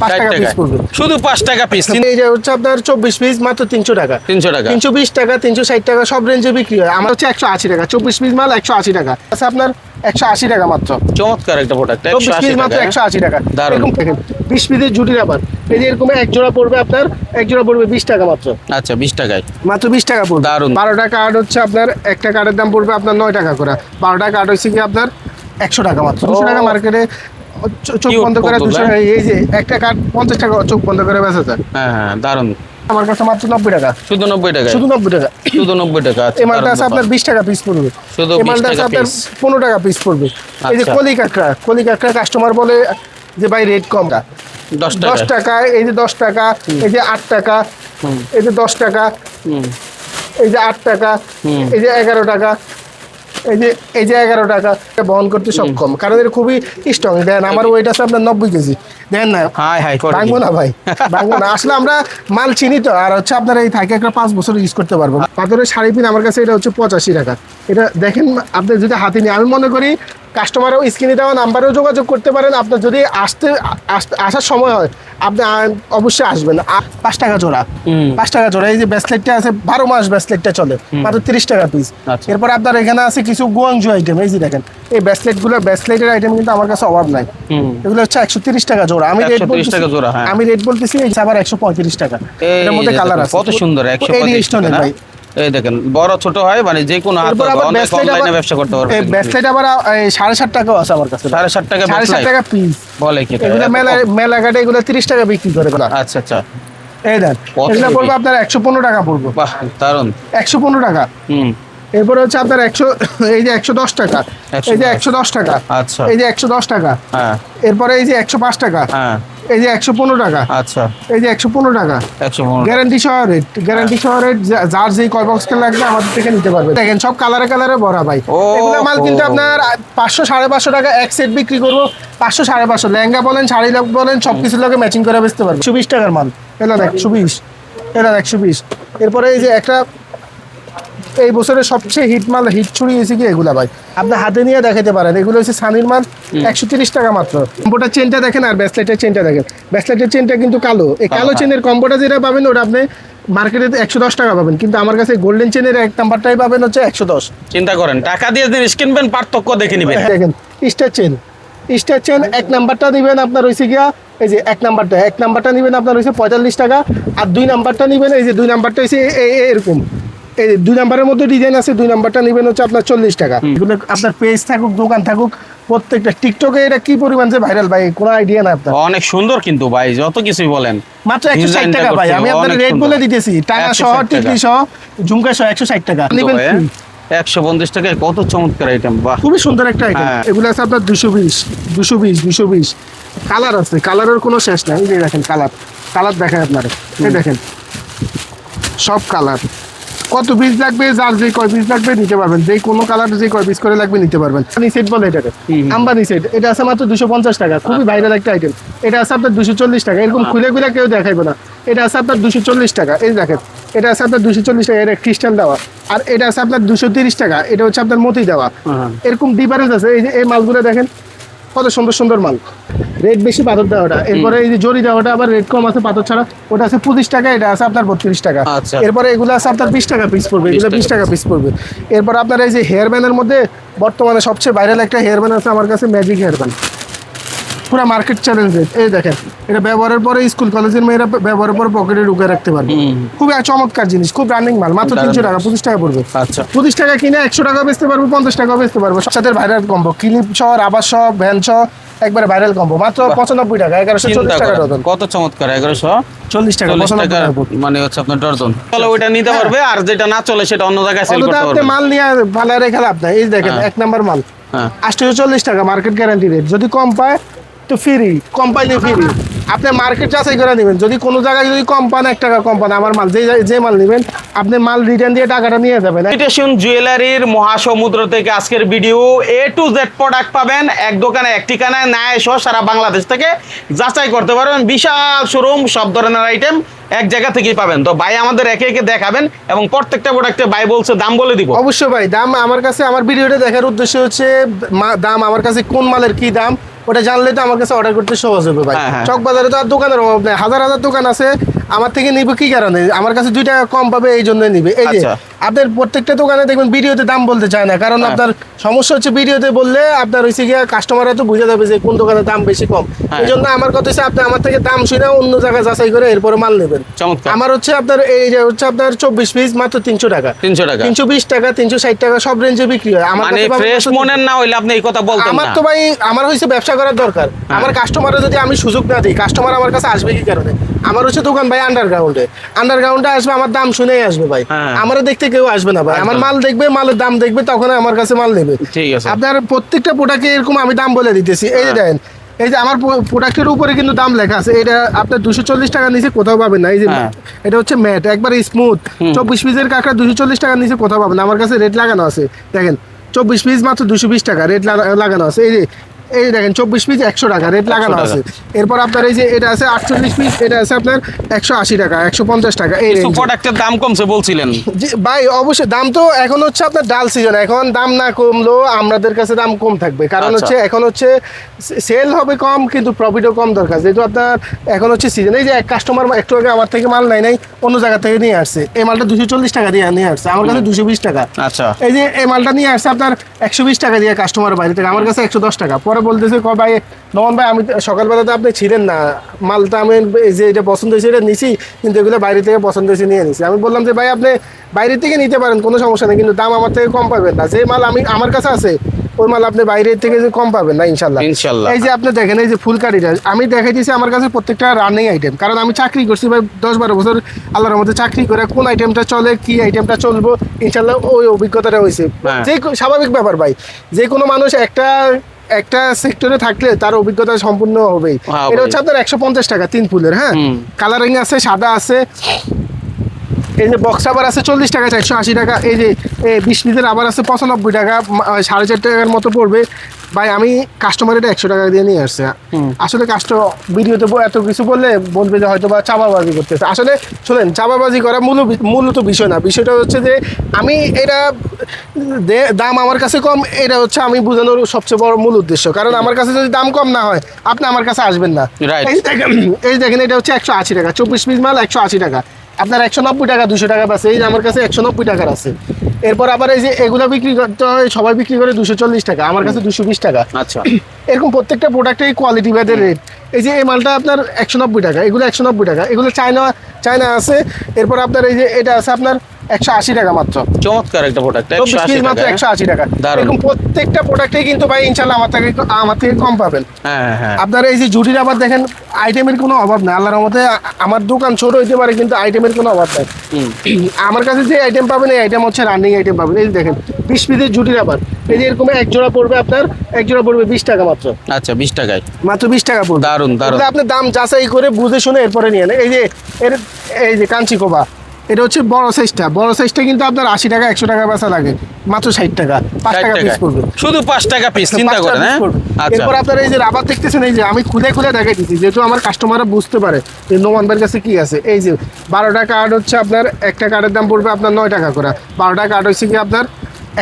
5 টাকা পিস পড়বে, শুধু 5 টাকা পিস। এই যে হচ্ছে আপনার 24 পিস মাত্র 300 টাকা, 300 টাকা, 320 টাকা, 360 টাকা সব রেঞ্জে বিক্রি হয়। আমার হচ্ছে 180 টাকা, 24 পিস মাল 180 টাকা আছে আপনার 180 টাকা মাত্র। চমৎকার একটা প্রোডাক্ট, 24 পিস মাত্র 180 টাকা। দারুণ। এরকম দেখেন 20 পিসের জুটি রাবার, এই যে এরকম এক জোড়া পড়বে আপনার, এক জোড়া পড়বে 20 টাকা মাত্র। আচ্ছা 20 টাকায়, মাত্র 20 টাকা পড়বে। দারুণ। 12টা কার্ড হচ্ছে আপনার, একটা কার্ডের দাম পড়বে আপনার 9 টাকা করে। 12টা কার্ড হচ্ছে কি আপনার 100 টাকা মাত্র। 200 টাকা মার্কেটে চোখ বন্ধ করে 200, এই যে একটা কার্ড 50 টাকা চোখ বন্ধ করে বেচা যায়। হ্যাঁ হ্যাঁ দারুণ। আমার কাছে মাত্র 90 টাকা, শুধু 90 টাকা, শুধু 90 টাকা, শুধু 90 টাকা। আচ্ছা এই মালটা আছে আপনার 20 টাকা পিস পড়বে, শুধু এই 20 মালটা আছে টাকা আপনার পিস। 15 টাকা পিস পড়বে। এই যে আচ্ছা। কলি কাঁকড়া কাস্টমার বলে যে ভাই রেট কম, 10 10 টাকা, টাকা, এই যে 10 টাকা, এই যে 8 টাকা, এই যে 10 টাকা, এই যে 8 টাকা, এই যে 11 টাকা, এই যে 11 টাকা বহন করতে সক্ষম, কারণ এটা খুবই স্ট্রং। দেন আমার ওয়েট আছে আপনার 90 কেজি, দেন না হাই হাই করে ভাঙবো না ভাই, ভাঙবো না। আসলে আমরা মাল চিনি তো, আর হচ্ছে আপনার এই থাকে একটা 5 বছর ইউজ করতে পারবো। পাথরের শাড়ি পিন আমার কাছে এটা হচ্ছে 85 টাকা। এটা দেখেন আপনি যদি হাতে নিয়ে, আমি মনে করি কাস্টমারও স্ক্রিনে দেওয়া নাম্বারেও যোগাযোগ করতে পারেন। আপনার যদি আসার সময় হয় আপনি অবশ্যই আসবেন। 5 টাকা জোড়া, 5 টাকা জোড়া। এই যে ব্রেসলেটটা আছে 12 মাস ব্রেসলেটটা চলে, মাত্র 30 টাকা পিস। আচ্ছা। এরপর আপনার এখানে আছে কিছু গুয়াংজু আইটেম, এই যে দেখেন এই ব্রেসলেটের আইটেম কিন্তু আমার কাছে অভাব নাই। এগুলো হচ্ছে 130 টাকা জোড়া। আমি রেট 130 টাকা জোড়া, হ্যাঁ। আমি রেট বলতেছি এই আবার 135 টাকা। এর মধ্যে কালার আছে কত সুন্দর, 135 টাকা ভাই। এই দেখেন বড় ছোট হয়, মানে যে কোনো হাতে অনলাইনে ব্যবসা করতে পারবে। এই ব্রেসলেট আবার 7.5 টাকাও আছে আমার কাছে, 7.5 টাকা, 7.5 টাকা পিস বলে কি? এগুলো মেলা ঘাটে এগুলো 30 টাকা বিক্রি করে। আচ্ছা আচ্ছা, এই দেন এগুলো পড়বে আপনার 115 টাকা পড়বে। বাহ দারুন, 115 টাকা। এরপরে হচ্ছে আপনার 100, এই যে 110 টাকা, এই যে 110 টাকা, আচ্ছা, এই যে 110 টাকা, হ্যাঁ। এরপরে এই যে 105 টাকা, হ্যাঁ। এই যে 115 টাকা, আচ্ছা, এই যে 115 টাকা, 115 গ্যারান্টি সহ রেট, গ্যারান্টি সহ রেট। যার যেই কয় বক্স লাগবে আমাদের থেকে নিতে পারবে। দেখেন সব কালারে কালারে ভরা ভাই। এগুলো মাল কিন্তু আপনার 500 550 টাকা এক সেট বিক্রি করবো। 500 550, লেহেঙ্গা বলেন, শাড়ি বলেন, সবকিছুর লগে ম্যাচিং করে বেচতে পারবে। 120 টাকার মাল, এলা 120, এলা 120। এরপরে এই যে একটা এই বছরের সবচেয়ে হিট মাল, হিট ছুরি হয়েছে কি এগুলা ভাই, আপনি হাতে নিয়ে দেখাতে পারেন। এগুলো হচ্ছে সানির মাল, 130 টাকা মাত্র। কম্বোটার চেনটা দেখেন আর ব্রেসলেটের চেনটা দেখেন। ব্রেসলেটের চেনটা কিন্তু কালো, এই কালো চেনের কম্বোটা যেটা পাবেন ওটা আপনি মার্কেটে 110 টাকা পাবেন, কিন্তু আমার কাছে গোল্ডেন চেনের এক নাম্বারটাই পাবেন হচ্ছে 110। চিন্তা করেন, টাকা দিয়ে জিনিস কিনবেন, পার্থক্য দেখে নেবেন। দেখেন স্টার চেন এক নাম্বারটা দিবেন আপনার হয়েছে গিয়া, এই যে এক নাম্বারটা নিবেন আপনার হয়েছে 45 টাকা, আর 2 নাম্বারটা নিবেন, এই যে 2 নাম্বারটা হয়েছে এরকম, এই 2 নাম্বারের মধ্যে ডিজাইন আছে, 2 নাম্বারটা নিবেন হচ্ছে আপনার 40 টাকা। এগুলো আপনার পেজ থাকুক, দোকান থাকুক, প্রত্যেকটা টিকটকে এটা কি পরিমাণ যে ভাইরাল ভাই, কোনো আইডিয়া না আপনার। অনেক সুন্দর কিন্তু ভাই, যত কিছুই বলেন। মাত্র 160 টাকা ভাই, আমি আপনার রেট বলে দিতেছি, টাকা সহ, টিকলি সহ, ঝুমকা সহ 160 টাকা নিবেন। 150 টাকায় কত চমৎকার আইটেম, বাহ খুবই সুন্দর একটা আইটেম। এগুলো আছে আপনার 220 কালার আছে, কালারের কোনো শেষ নাই। এই যে দেখেন কালার দেখেন আপনারা, এই দেখেন সব কালার। কত পিস লাগবে, যার যে কয় পিস লাগবে নিতে পারবেন, যে কোনো কালার যে কয় পিস করে লাগবে নিতে পারবেন। সেট বলে এটাকে, আম্বানি সেট। এটা আছে মাত্র 250 টাকা, খুবই ভাইরাল একটা আইটেম। এটা আছে আপনার 240 টাকা, এরকম খুলে কেউ দেখাইবে না। এটা আছে আপনার 240 টাকা, এই দেখেন এটা আছে আপনার 240 টাকা, এটা ক্রিস্টাল দেওয়া। আর এটা আছে আপনার 230 টাকা, এটা হচ্ছে আপনার মতি দেওয়া। এরকম ডিফারেন্স আছে। এই যে এই মালগুলো দেখেন কত সুন্দর সুন্দর মাল, রেট বেশি পাথর দেওয়াটা। এরপরে এই যে জরি দেওয়াটা আবার রেট কম আছে পাথর ছাড়া, ওটা আছে 25 টাকা, এটা আছে আপনার 32 টাকা। এরপরে এগুলো আছে আপনার 20 টাকা পিস পড়বে, এগুলো 20 টাকা পিস পড়বে। এরপর আপনার এই যে হেয়ার ব্যান্ডের মধ্যে বর্তমানে সবচেয়ে ভাইরাল একটা হেয়ার ব্যান্ড আছে আমার কাছে, ম্যাজিক হেয়ার ব্যান্ড, পুরো মার্কেট চ্যালেঞ্জ রেট। এই দেখেন এটা ব্যবহারের পরে স্কুল কলেজের মেয়েরা ব্যবহারের পরে পকেটে ঢুকে রাখতে পারবে। খুবই চমৎকার জিনিস, খুব রানিং মাল, মাত্র 300 টাকা, 25 টাকা পড়বে। আচ্ছা, 25 টাকা কিনে 100 টাকা বেচতে পারবো, 50 টাকা বেচতে পারবো। সাথে ভাইরাল কম্বো, ক্লিপ সহ, রাবার সহ, ভ্যান সহ, একবারে ভাইরাল কম্বো, মাত্র 95 টাকা, 1140 টাকা ডজন। কত চমৎকার, 1140 টাকা, 95 টাকা মানে হচ্ছে আপনার ডজন। চলো ওইটা নিতে পারবে, আর যেটা না চলে সেটা অন্য জায়গায় সেল করতে পারবে। আপনি মাল নিয়ে ভালো রেখে লাভ নাই। এই দেখেন এক নাম্বার মাল 840 টাকা, মার্কেট গ্যারান্টি রেট। যদি কম পায় তো ফ্রি, কম পাইলে ফ্রি। আপনি মার্কেট যাচাই করে নেবেন, যদি কোনো জায়গায় যদি কম পান 1 টাকা কম পান, আমার মাল যে মাল নেবেন আপনি মাল রিটার্ন দিয়ে টাকাটা নিয়ে যাবেন। ইমিটেশন জুয়েলারির মহাসমুদ্র থেকে আজকের video A to Z product পাবেন এক দোকানে, এক ঠিকানায়, ন্যায় সহ সারা বাংলাদেশ থেকে যাচাই করতে পারবেন। বিশাল শোরুম, সব ধরনের আইটেম এক জায়গা থেকেই পাবেন। তো ভাই আমাদের একে একে দেখাবেন এবং প্রত্যেকটা প্রোডাক্টে ভাই বলছে দাম বলে দিব। অবশ্যই ভাই, দাম আমার কাছে, আমার ভিডিওটা দেখার উদ্দেশ্য হচ্ছে দাম আমার কাছে কোন মালের কি দাম ওটা জানলে তো আমার কাছে অর্ডার করতে সহজ হবে ভাই। হ্যাঁ, হ্যাঁ। চক বাজারে তো আর দোকানের অভাব নেই, হাজার হাজার দোকান আছে, আমার থেকে নিবে কি কারণে, আমার কাছে 2 টাকা কম পাবে এই জন্য নিবে। এই যে আচ্ছা। আপনার প্রত্যেকটা দোকানে দেখবেন ভিডিওতে দাম বলতে চায় না, কারণ হ্যাঁ। আপনার সমস্যা হচ্ছে ভিডিওতে বললে আপনার হচ্ছে গিয়ে কাস্টমাররা তো বুঝে যাবে যে কোন দোকানে দাম বেশি কম। হ্যাঁ। এই জন্য আমার কথা হচ্ছে আপনি আমার থেকে দাম শুনে অন্য জায়গায় যাচাই করে এরপরে মাল নেবেন। চমৎকার। আমার হচ্ছে আপনার এই যে হচ্ছে আপনার 24 পিস মাত্র 300 টাকা, 300 টাকা 320 টাকা, 360 টাকা সব রেঞ্জে বিক্রি হয়। আমার মানে কাছে পাবেন ফ্রেশ মাত্র মনের না হইলে আপনি এই কথা বলতেন আমার না। তো ভাই আমার হচ্ছে ব্যবসা করার দরকার। আমার কাস্টমারে যদি আমি সুযোগ না দিই, কাস্টমার আমার কাছে আসবে কি কারণে? আমার হচ্ছে দোকান ভাই আন্ডারগ্রাউন্ডে আসবে, আমার দাম শুনেই আসবে ভাই। হ্যাঁ। আমার দেখতে কেউ আসবে না ভাই, আমার মাল দেখবে, মালের দাম দেখবে, তখন আমার কাছে মাল নেবে। ঠিক আছে। আপনার প্রত্যেকটা প্রোডাক্টে এরকম আমি দাম বলে দিতেছি। এই যে দেখেন, এই যে আমার প্রোডাক্টের উপরে কিন্তু দাম লেখা আছে, এটা আপনার 240 টাকার নিচে কোথাও পাবেন না। এই যে হ্যাঁ। এটা হচ্ছে ম্যাট, একবার স্মুথ, 24 পিসের কাঁকড়া 240 টাকার নিচে কোথাও পাবেন না। আমার কাছে রেট লাগানো আছে, দেখেন 24 পিস মাত্র 220 টাকা রেট লাগানো আছে। এই যে দেখেন 24 পিস 100 টাকা রেট লাগানো 100 আছে। এরপর আপনার এই যে এটা আছে 48 পিস, এটা আছে আপনার 180 টাকা, 150 টাকা এই কিছু রেঞ্জ। প্রোডাক্টের দাম কমছে বলছিলেন। ভাই অবশ্যই দাম তো এখন হচ্ছে আপনার ডাল সিজন, এখন দাম না কমলেও আমাদের কাছে দাম কম থাকবে, কারণ আচ্ছা। হচ্ছে এখন হচ্ছে সেল হবে কম কিন্তু প্রফিটও কম দরকার, যেহেতু আপনার এখন হচ্ছে সিজন। এই যে এক কাস্টমার একটু আগে আমার থেকে মাল নাই অন্য জায়গা থেকে নিয়ে আসছে, এই মালটা 240 টাকা দিয়ে নিয়ে আসছে, আমার কাছে 220 টাকা। আচ্ছা। এই যে এই মালটা নিয়ে আসছে আপনার 120 টাকা দিয়ে কাস্টমার বাইরে থেকে, আমার কাছে 110 টাকা। পরে বলতেছে ভাই নমন ভাই, আমি সকালবেলাতে আপনি ছিলেন না, মালটা আমি এই যে এটা পছন্দ হয়েছে এটা নিছি, কিন্তু এগুলো বাইরে থেকে পছন্দ হয়েছে নিয়ে নিছি। আমি বললাম যে ভাই আপনি বাইরে থেকে নিতে পারেন, কোনো সমস্যা নেই, কিন্তু দাম আমার থেকে কম পাবেন না। যে মাল আমার কাছে আছে ওই মাল আপনি বাইরের থেকে যে কম পাবেন না ইনশাল্লাহ। ইনশাল্লাহ। এই যে আপনি দেখেন, এই যে ফুলকারিটা আমি দেখাই দিয়েছি, আমার কাছে প্রত্যেকটা রানিং আইটেম, কারণ আমি চাকরি করছি ভাই 10-12 বছর আল্লাহর মধ্যে চাকরি করে, কোন আইটেমটা চলে, কি আইটেমটা চলবো, ইনশাল্লাহ ওই অভিজ্ঞতাটা হয়েছে। হ্যাঁ। যে স্বাভাবিক ব্যাপার ভাই, যে কোনো মানুষ একটা সেক্টরে থাকলে তার অভিজ্ঞতা সম্পূর্ণ হবেই। হ্যাঁ, এটা হচ্ছে আপনার 150 টাকা 3 ফুলের, হ্যাঁ, কালারিং আছে, সাদা আছে। এই যে বক্স আবার আছে 40 টাকা, 180 টাকা। এই যে 20 পিসের আবার আছে 95 টাকা, 4.5 টাকার মতো পড়বে। ভাই আমি কাস্টমার এটা 100 টাকা দিয়ে নিয়ে আসছে। আসলে ভিডিওতে এত কিছু বললে বলবে যে হয়তো বা চাপাবাজি করতেছে। আসলে শোনেন, চাপাবাজি করা মূলত বিষয় না, বিষয়টা হচ্ছে যে আমি এটা দাম আমার কাছে কম, এটা হচ্ছে আমি বোঝানোর সবচেয়ে বড় মূল উদ্দেশ্য। কারণ আমার কাছে যদি দাম কম না হয়, আপনি আমার কাছে আসবেন না। Right. এই দেখেন এটা হচ্ছে 180 টাকা, 24 পিস মাল 180 টাকা। আপনার 190 টাকা, 200 টাকা আছে। এই যে আমার কাছে 190 টাকার আছে। এরপর আবার এই যে এগুলো বিক্রি করতে হয়, সবাই বিক্রি করে 240 টাকা, আমার কাছে 220 টাকা। আচ্ছা। এরকম প্রত্যেকটা প্রোডাক্টের কোয়ালিটি ভেদে রেট। এই যে এই মালটা আপনার 190 টাকা, এগুলো 190 টাকা, এগুলো চায়না আছে। এরপর আপনার এই যে এটা আছে আপনার 180 টাকা মাত্র। চমৎকার একটা প্রোডাক্ট, 24 পিস মাত্র 180 টাকা। দারুণ। এরকম প্রত্যেকটা প্রোডাক্টে কিন্তু ভাই ইনশাল্লাহ আমার থেকে কম পাবেন। হ্যাঁ হ্যাঁ। আপনার এই যে জুটির আবার দেখেন, আইটেমের কোনো অভাব নেই আল্লাহর রহমতে। আমার দোকান ছোট হইতে পারে কিন্তু আইটেমের কোনো অভাব নেই। আমার কাছে যে আইটেম পাবেন এই আইটেম হচ্ছে রানিং আইটেম পাবেন। এই যে দেখেন 20 পিসের জুটির আবার, এই যে এরকম এক জোড়া পড়বে আপনার, এক জোড়া পড়বে 20 টাকা মাত্র। আচ্ছা, 20 টাকায় মাত্র 20 টাকা পড়বে। দারুণ, দারুণ। এগুলো আপনি দাম যাচাই করে বুঝে শুনে এরপরে নিয়ে নেন। এই যে কাঞ্চি কোবা, এটা হচ্ছে বড় সাইজটা কিন্তু আপনার 80 টাকা 100 টাকা বেচা লাগে, মাত্র 60 টাকা, 5 টাকা পিস পড়বে। শুধু 5 টাকা পিস, চিন্তা 5 টাকা করেন। piece হ্যাঁ, পড়বে। আচ্ছা। এরপর আপনার এই যে রাবার দেখতেছেন, এই যে আমি খুলে দেখাই দিচ্ছি, যেহেতু আমার কাস্টমাররা বুঝতে পারে যে নোমান ভাইয়ের কাছে কি আছে। এই যে 12টা কার্ড হচ্ছে আপনার, একটা কার্ডের দাম পড়বে আপনার 9 টাকা করে, 12টা কার্ড হচ্ছে কি আপনার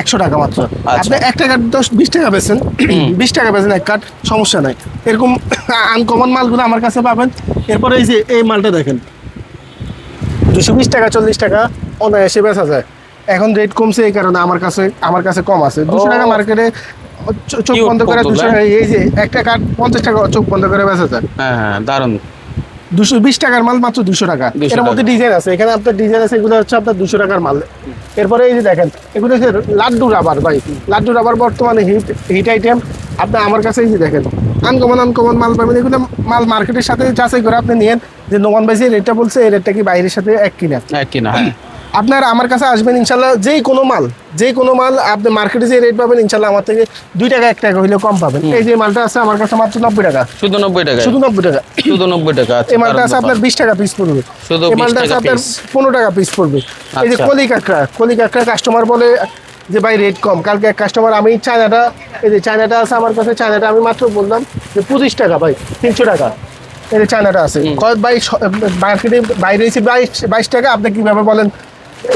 100 টাকা মাত্র। আপনি একটা কার্ড 20 টাকা বেচেন, 20 টাকা বেচেন এক কার্ড, সমস্যা নাই। এরকম আনকমন মালগুলো আমার কাছে পাবেন। এরপরে এই যে এই মালটা দেখেন 220 টাকা 40 টাকা অনায়াসে বেচা যায়। এখন রেট কমছে এই কারণে আমার কাছে কম আছে। 200 টাকা মার্কেটে চোখ বন্ধ করে 200, এই যে একটা কার্ড 50 টাকা চোখ বন্ধ করে বেচা যায়। হ্যাঁ হ্যাঁ, দারুণ। 220 টাকার মাল মাত্র 200 টাকা। 200 এর মধ্যে টাকা। ডিজাইন আছে, এখানে আপনার ডিজাইন আছে, এগুলো হচ্ছে আপনার 200 টাকার মাল। এরপরে এই যে দেখেন, এগুলো হচ্ছে লাড্ডু রাবার ভাই, লাড্ডু রাবার বর্তমানে হিট আইটেম। আপনি আমার কাছে এই যে দেখেন আনকমন মাল পাবেন। এগুলো মাল মার্কেটের সাথে যাচাই করে আপনি নিয়েন যে নোমান ভাই যে রেটটা বলছে এই রেটটা কি বাইরের সাথে এক কিনা। কিনা, হ্যাঁ। আপনার আমার কাছে আসবেন ইনশাল্লাহ, যে কোনো মাল আপনি মার্কেটে যে রেট পাবেন ইনশাল্লাহ আমার থেকে 2 টাকা 1 টাকা হইলেও কম পাবেন। এই যে মালটা আছে আমার কাছে মাত্র 90 টাকা, শুধু 90 টাকা, শুধু 90 টাকা। শুধু 90 টাকা। আচ্ছা, এই মালটা আছে আপনার 20 টাকা পিস পড়বে, শুধু এই 20 মালটা আছে টাকা আপনার piece। 15 টাকা পিস পড়বে। এই যে আচ্ছা। কলি কাঁকড়া কাস্টমার বলে যে ভাই রেট কম। কালকে এক কাস্টমার, আমি এই যে চায়নাটা আছে আমার কাছে, চায়নাটা আমি মাত্র বললাম যে 25 টাকা ভাই, 300 টাকা। এই যে চায়নাটা আছে, ভাই মার্কেটে বাইরে এসে 22 টাকা, আপনি কিভাবে বলেন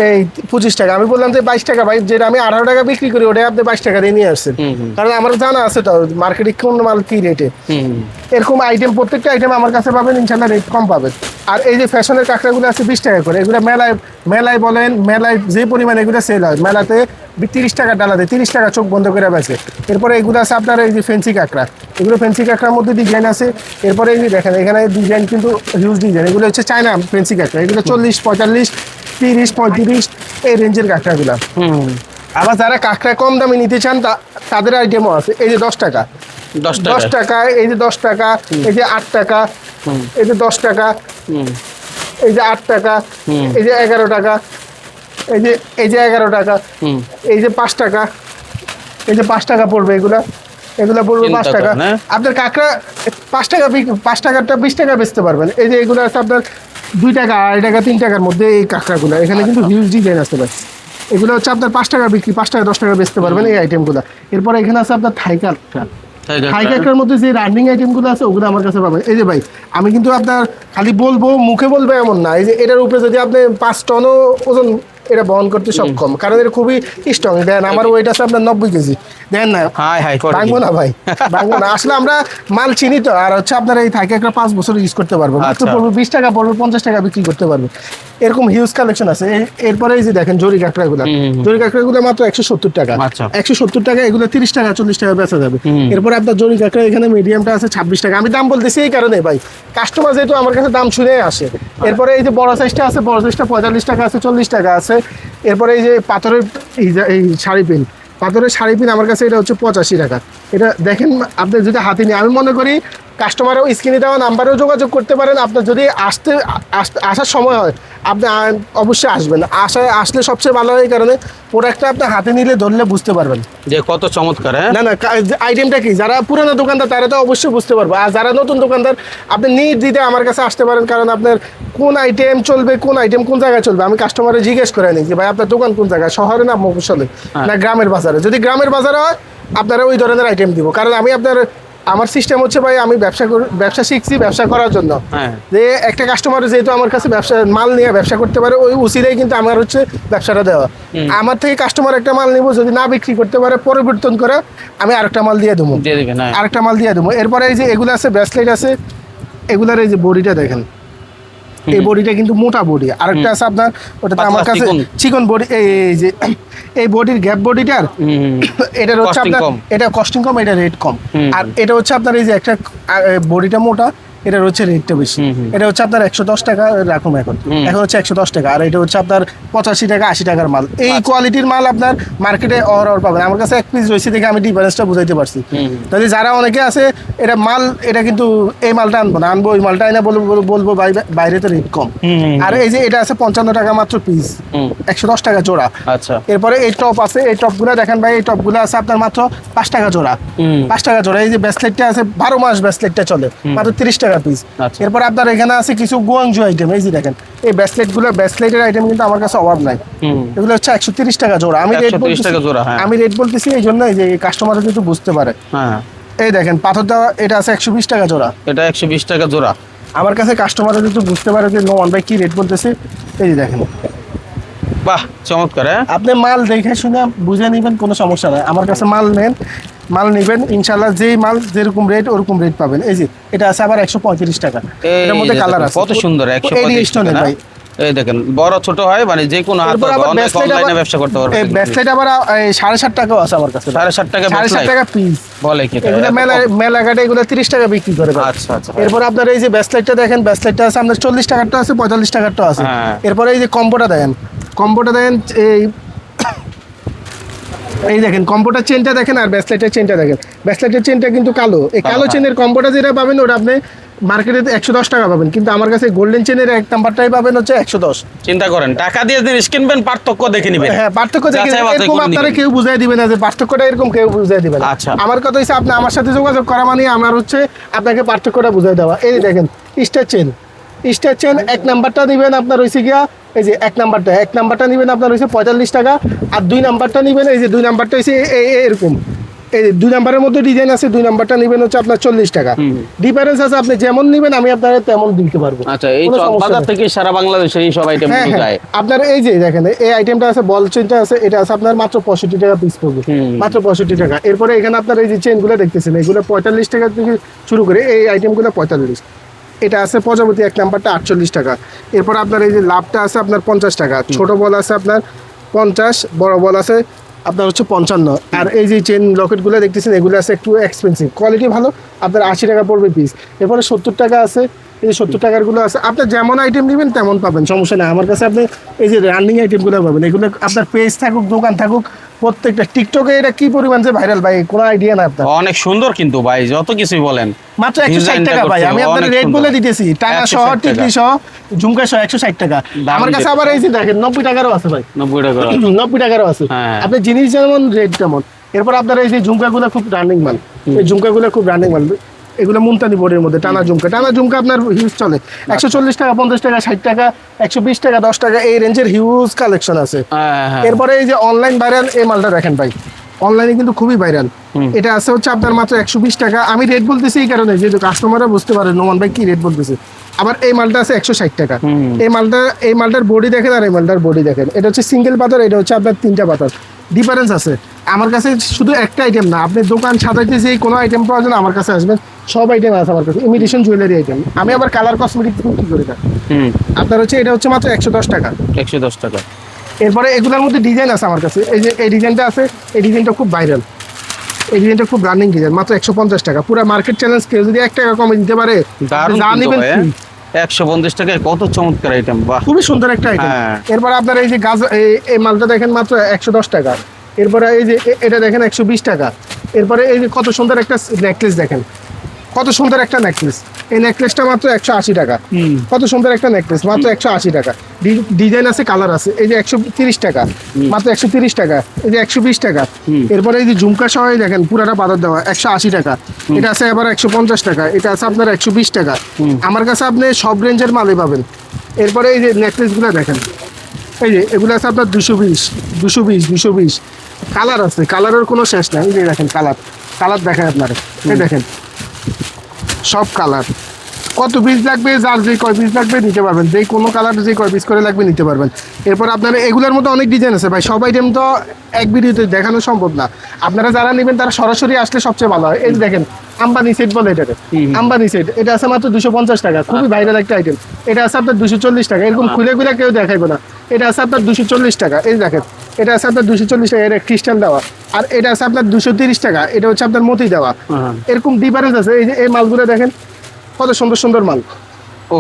এই 25 টাকা। আমি বললাম যে 22 টাকা ভাই, যেটা আমি 18 টাকা বিক্রি করি ওটাই আপনি 22 টাকা দিয়ে নিয়ে আসছেন। কারণ আমার জানা আছে তো মার্কেটে কোন মাল কি রেটে। এরকম আইটেম প্রত্যেকটা আইটেম আমার কাছে পাবেন ইনশাল্লাহ, রেট কম পাবেন। আর এই যে ফ্যাশনের কাঁকড়াগুলো আছে 20 টাকা করে, এগুলো মেলায় বলেন, মেলায় যে পরিমাণে এগুলো সেল হয়, মেলাতে 30 টাকা ডালাতে 30 টাকা চোখ বন্ধ করে বেছে। এরপরে এগুলো আছে আপনার এই যে ফেন্সি কাঁকড়া, এগুলো ফেন্সি কাঁকড়ার মধ্যে ডিজাইন আছে। এরপরে এই যে দেখেন এখানে ডিজাইন কিন্তু হিউজ ডিজাইন, এগুলো হচ্ছে চায়না ফেন্সি কাঁকড়া, এগুলো 40, 45, 30, 35 এই রেঞ্জের কাঁকড়াগুলো। আবার যারা কাঁকড়া কম দামে নিতে চান তাদের আইটেমও আছে। এই যে 10 টাকা, 10 টাকা, এই যে 10 টাকা, এই যে 8 টাকা, এই যে 10 টাকা, এই যে 8 টাকা, এই যে 11 টাকা, এই যে 11 টাকা, এই যে 5 টাকা, এই যে 5 টাকা পড়বে, এগুলা পড়বে 5 টাকা। আপনার কাঁকড়া 5 টাকা, 5 টাকাটা 20 টাকা বেচতে পারবেন। এই যে এগুলো আছে আপনার 2 টাকা, 2.5 টাকা, 3 টাকার মধ্যে এই কাঁকড়াগুলো। এখানে কিন্তু হিউজ ডিজাইন আছে ভাই। এগুলো হচ্ছে আপনার 5 টাকা বিক্রি, 5 টাকা 10 টাকা বেচতে পারবেন এই আইটেমগুলো। এরপরে এখানে আছে আপনার থাই কাঁকড়া। থাই কাঁকড়ার মধ্যে যে রানিং আইটেমগুলো আছে ওগুলো আমার কাছে পাবেন। এই যে ভাই আমি কিন্তু আপনার খালি বলবো, মুখে বলবো এমন না, এই যে এটার উপরে যদি আপনি 5 টনও ওজন এটা বহন করতে সক্ষম, কারণ এটা খুবই স্ট্রং। দেন আমার ওয়েট আছে আপনার 90 কেজি। দেন না ভাঙবো না ভাই, ভাঙবো না। আসলে আমরা মাল চিনি তো, আর হচ্ছে আপনার এই থাই কাঁকড়া 5 বছর ইউজ করতে পারবো, মাত্র পড়বে 20 টাকা পড়বে, 50 টাকা বিক্রি করতে পারবে। এরকম হিউজ কালেকশন আছে। এরপরে এই যে দেখেন জরি কাঁকড়াগুলো, জরি কাঁকড়াগুলো মাত্র 170 টাকা, 170 টাকা, এগুলো 30 টাকা 40 টাকা বেচা যাবে। এরপরে আপনার জরি কাঁকড়া এখানে মিডিয়ামটা আছে 26 টাকা। আমি দাম বলতেছি এই কারণে ভাই, কাস্টমার যেহেতু আমার কাছে দাম শুনে আসে। এরপরে এই যে বড় সাইজটা আছে, বড় সাইজটা 45 টাকা আছে, 40 টাকা আছে। এরপরে এই যে পাথরের এই শাড়ি পিন, পাথরের শাড়ি পিন আমার কাছে এটা হচ্ছে 85 টাকা। এটা দেখেন আপনি যদি হাতে নিয়ে, আমি মনে করি কাস্টমারও স্ক্রিনে দেওয়া নাম্বারেও যোগাযোগ করতে পারেন। আপনার যদি আসার সময় হয় আপনি অবশ্যই আসবেন। আসলে সবচেয়ে ভালো হয়, এই কারণে প্রোডাক্টটা আপনি হাতে নিলে ধরলে বুঝতে পারবেন যে কত চমৎকার। না আইটেমটা কি, যারা পুরানো দোকানদার তারা তো অবশ্যই বুঝতে পারবে। আর যারা নতুন দোকানদার আপনি নির্দ্বিধে আমার কাছে আসতে পারেন, কারণ আপনার কোন আইটেম চলবে, কোন আইটেম কোন জায়গায় চলবে আমি কাস্টমারে জিজ্ঞেস করে নিই যে ভাই আপনার দোকান কোন জায়গায়, শহরে না মফস্বলে না গ্রামের বাজারে। যদি গ্রামের বাজারে হয় আপনারা ওই ধরনের আইটেম দিব, কারণ আমি আমার সিস্টেম হচ্ছে ভাই, আমি ব্যবসা শিখছি ব্যবসা করার জন্য। যে একটা কাস্টমার যেহেতু আমার কাছে ব্যবসা মাল নিয়ে ব্যবসা করতে পারে, ওই উচিতেই কিন্তু আমার হচ্ছে ব্যবসাটা দেওয়া। আমার থেকে কাস্টমার একটা মাল নিব, যদি না বিক্রি করতে পারে পরিবর্তন করে আমি আরেকটা মাল দিয়ে দেবো, আরেকটা মাল দিয়ে দেবো। এরপরে এই যে এগুলো আছে ব্রেসলেট আছে, এগুলার এই যে বডিটা দেখেন, এই বডিটা কিন্তু মোটা বডি। আরেকটা আছে আপনার ওটাতে আমার কাছে চিকন বডি। এই যে এই বডির গ্যাপ বডিটার এটার হচ্ছে আপনার, এটা কস্টিং কম, এটা রেট কম। আর এটা হচ্ছে আপনার এই যে একটা বডিটা মোটা, এটার হচ্ছে রেটটা বেশি। এটা হচ্ছে আপনার 110 টাকা রাখুন, এখন হচ্ছে 110 টাকা। আর এটা হচ্ছে আপনার 85 টাকা 80 টাকার মাল। এই কোয়ালিটির মাল আপনার মার্কেটে অহরহ পাবেন। আমার কাছে এক পিস রয়েছে দেখে আমি ডিফারেন্সটা বুঝাইতে পারছি। তাহলে যারা অনেকে আছে এটা মাল, এটা কিন্তু এই মালটা আনবো না, আনবো ওই মালটা এনে বলবো বাইরে তো রেট কম। আর এই যে এটা আছে 55 টাকা মাত্র পিস, 110 টাকা জোড়া। আচ্ছা, এরপরে এই টপ আছে, এই টপগুলো দেখেন ভাই, এই টপগুলো আছে আপনার মাত্র 5 টাকা জোড়া, 5 টাকা জোড়া। এই যে ব্রেসলেটটা আছে 12 মাস ব্রেসলেটটা চলে, মাত্র 30 টাকা পিস। এরপর আপনার এখানে আছে কিছু গুয়াংজু আইটেম, এই যে দেখেন এই ব্রেসলেটের আইটেম কিন্তু আমার কাছে অভাব নাই। এগুলো হচ্ছে 130 টাকা জোড়া। আমি রেট বলতেছি এই জন্য যে কাস্টমাররা কিন্তু বুঝতে পারে। এই দেখেন পাথরটা, এটা আছে 120 টাকা জোড়া, এটা 120 টাকা জোড়া। আমার কাছে কাস্টমাররা কিন্তু বুঝতে পারে যে নোমান ভাই কি রেট বলতেছে। এই যে দেখেন, বাহ চমৎকার। আপনি মাল দেখে শুনে বুঝে নেবেন, কোনো সমস্যা নাই। আমার কাছে মাল নেবেন ইনশাল্লাহ, যেই মাল যেরকম রেট ওরকম রেট পাবেন। এই যে এটা আছে আবার 135 টাকা, এর মধ্যে কালার আছে, কত সুন্দর। 135 টাকা ভাই, এই দেখেন বড় ছোট হয়, মানে যে কোনো হাত অনলাইনে ব্যবসা করতে পারবে। এই ব্রেসলেট আবার 7.5 টাকাও আছে আমার কাছে, 7.5 টাকা, 7.5 টাকা পিস বলে কি। এগুলো মেলা ঘাটে এগুলো 30 টাকা বিক্রি করে। আচ্ছা আচ্ছা। এরপর আপনার এই যে ব্রেসলেটটা দেখেন, ব্রেসলেটটা আছে আপনার 40 টাকারটা আছে, 45 টাকারটা আছে। এরপরে এই যে কম্বোটা দেখেন, এই দেখেন কম্বোটার চেনটা দেখেন, আর ব্রেসলেটের চেনটা দেখেন। ব্রেসলেটের চেনটা কিন্তু কালো, এই কালো চেনের কম্বোটা যেটা পাবেন ওটা আপনি মার্কেটে 110 টাকা পাবেন, কিন্তু আমার কাছে গোল্ডেন চেনের এক নাম্বারটাই পাবেন হচ্ছে 110। চিন্তা করেন, টাকা দিয়ে জিনিস কিনবেন, পার্থক্য দেখে নেবেন। হ্যাঁ, পার্থক্য দেখে এরকম আপনারা কেউ বুঝাই দিবে না যে পার্থক্যটা এরকম, কেউ বুঝাই দিবে না। আচ্ছা, আমার কথা হচ্ছে আপনি আমার সাথে যোগাযোগ করা মানে আমার হচ্ছে আপনাকে পার্থক্যটা বুঝাই দেওয়া। এই দেখেন স্টার চেন এক নাম্বারটা নেবেন আপনার হইছে গিয়া, এই যে এক নাম্বারটা নেবেন আপনার হইছে 45 টাকা। আর 2 নাম্বারটা নেবেন, এই যে 2 নাম্বারটা হইছে এরকম এই 2 নাম্বারের মধ্যে ডিজাইন আছে, 2 নাম্বারটা নেবেন হচ্ছে আপনার 40 টাকা। ডিফারেন্স আছে, আপনি যেমন নেবেন আমি আপনার তেমন দিতে পারবো। আচ্ছা, এই কোনো সমস্যা বাজার নেই। থেকে সারা বাংলাদেশে এই সব আইটেম হ্যাঁ, হ্যাঁ। যায়। আপনার এই যে দেখেন এই আইটেমটা আছে, বল চেনটা আছে, এটা আছে আপনার মাত্র 65 টাকা পিস পড়বে, মাত্র 65 টাকা। এরপরে এখানে আপনার এই যে চেনগুলো দেখতেছেন, এগুলো 45 টাকা থেকে শুরু করে এই আইটেমগুলো 45। এটা আছে প্রজাপতি 1 নাম্বারটা 48 টাকা। এরপর আপনার এই যে লাভটা আছে আপনার 50 টাকা, ছোট বল আছে আপনার 50, বড় বল আছে আপনার হচ্ছে 55। আর এই যে চেন লকেটগুলো দেখতেছেন এগুলো আছে একটু এক্সপেন্সিভ, কোয়ালিটি ভালো, আপনার 80 টাকা পড়বে পিস। এরপরে 70 টাকা আছে, এই যে 70 টাকারগুলো আছে, আপনি যেমন আইটেম নেবেন তেমন পাবেন, সমস্যা নেই। আমার কাছে আপনি এই যে রানিং আইটেমগুলো পাবেন, এগুলো আপনার পেজ থাকুক দোকান থাকুক প্রত্যেকটা। টিকটকে এটা কি পরিমাণ যে ভাইরাল ভাই, কোনো আইডিয়া না আপনার। অনেক সুন্দর কিন্তু ভাই, যত কিছুই বলেন। মাত্র 160 ডিজাইনটা টাকা ভাই, আমি করতে আপনার অনেক রেট সুন্দর। বলে দিতেছি, টানা সহ 160 টিকলি সহ ঝুমকা সহ 160 টাকা। দাম আমার কাছে দিতে। আবার এই যে দেখেন 90 টাকারও আছে ভাই, 90 টাকা। 90 টাকারও আছে। হ্যাঁ। আপনি জিনিস যেমন রেট তেমন। এরপর আপনার এই যে ঝুমকাগুলো খুব রানিং মাল, এই ঝুমকাগুলো খুব রানিং মাল, এগুলো মুলতানি বোর্ডের মধ্যে টানা ঝুমকা আপনার হিউজ চলে, 140 টাকা, 50 টাকা, 60 টাকা, 120 টাকা, 10 টাকা, এই রেঞ্জের হিউজ কালেকশন আছে। হ্যাঁ, হ্যাঁ। এরপরে এই যে অনলাইন ভাইরাল এই মালটা দেখেন ভাই, অনলাইনে কিন্তু খুবই ভাইরাল। এটা আছে হচ্ছে আপনার মাত্র 120 টাকা। আমি রেট বলতেছি এই কারণে যেহেতু কাস্টমাররা বুঝতে পারে নোমান ভাই কি রেট বলতেছে। আবার এই মালটা আছে 160 টাকা। এই মালটার বডি দেখেন আর এই মালটার বডি দেখেন, এটা হচ্ছে সিঙ্গেল পাথর, এটা হচ্ছে আপনার 3টা পাথর, ডিফারেন্স আছে। আমার কাছে শুধু একটা আইটেম না, আপনি দোকান সাজাইতে যে কোনো আইটেম প্রয়োজন আমার কাছে আসবেন, সব আইটেম আছে আমার কাছে, ইমিটেশন জুয়েলারি আইটেম। আমি আবার কালার কসমেটিক কি করে থাকি। আপনার হচ্ছে এটা হচ্ছে মাত্র 110 টাকা। 110 টাকা। এরপরে এগুলোর মধ্যে ডিজাইন আছে আমার কাছে, এই যে এই ডিজাইনটা আছে, এই ডিজাইনটা খুব ভাইরাল, এই ডিজাইনটা খুব রানিং ডিজাইন, মাত্র 150 টাকা। পুরো মার্কেট চ্যালেঞ্জ, কেউ যদি 1 টাকা কমে দিতে পারে, দারুণ যা কিন্তু নেবেন ভাই, free। 150 টাকায় কত চমৎকার আইটেম, বাহ। খুবই সুন্দর একটা আইটেম। হ্যাঁ। এরপর আপনার এই যে গাছ, এই মালটা দেখেন মাত্র 110 টাকা। এরপরে এই যে এটা দেখেন 120 টাকা। এরপরে এই যে কত সুন্দর একটা নেকলেস দেখেন, কত সুন্দর একটা নেকলেস, এই নেকলেসটা মাত্র 180 টাকা। কত সুন্দর একটা নেকলেস, মাত্র 180 টাকা। ডিজাইন আছে, কালার আছে। এই যে 130 টাকা, মাত্র 130 টাকা। এই যে 120 টাকা। এরপরে এই যে ঝুমকা সহ দেখেন পুরাটা পাথর দেওয়া, 180 টাকা। এটা আছে আবার 150 টাকা। এটা আছে আপনার 120 টাকা। আমার কাছে আপনি সব রেঞ্জের মালই পাবেন। এরপরে এই যে নেকলেসগুলো দেখেন, এই যে এগুলো আছে আপনার 220 কালার আছে, কালারের কোনো শেষ নাই। এই যে দেখেন কালার দেখেন আপনারা, এই দেখেন সব কালার। কত পিস লাগবে, যার যে কয় পিস লাগবে নিতে পারবেন, যে কোনো কালার যে কয় পিস করে লাগবে নিতে পারবেন। এরপর আপনার এগুলোর মধ্যে অনেক ডিজাইন আছে ভাই, সব আইটেম তো এক ভিডিওতে দেখানো সম্ভব না। আপনারা যারা নেবেন তারা সরাসরি আসলে সবচেয়ে ভালো হয়। এই যে দেখেন আম্বানি সেট বলে এটাকে, আম্বানি সেট, এটা আছে মাত্র 250 টাকা, খুবই ভাইরাল একটা আইটেম। এটা আছে আপনার 240 টাকা, এরকম খুলে কেউ দেখাইবে না। এটা আছে আপনার 240 টাকা, এই দেখেন এটা আছে আপনার 240 টাকা, এটা ক্রিস্টাল দেওয়া। আর এটা আছে আপনার 230 টাকা, এটা হচ্ছে আপনার মতি দেওয়া। এরকম ডিফারেন্স আছে। এই যে এই মালগুলো দেখেন কত সুন্দর সুন্দর মাল,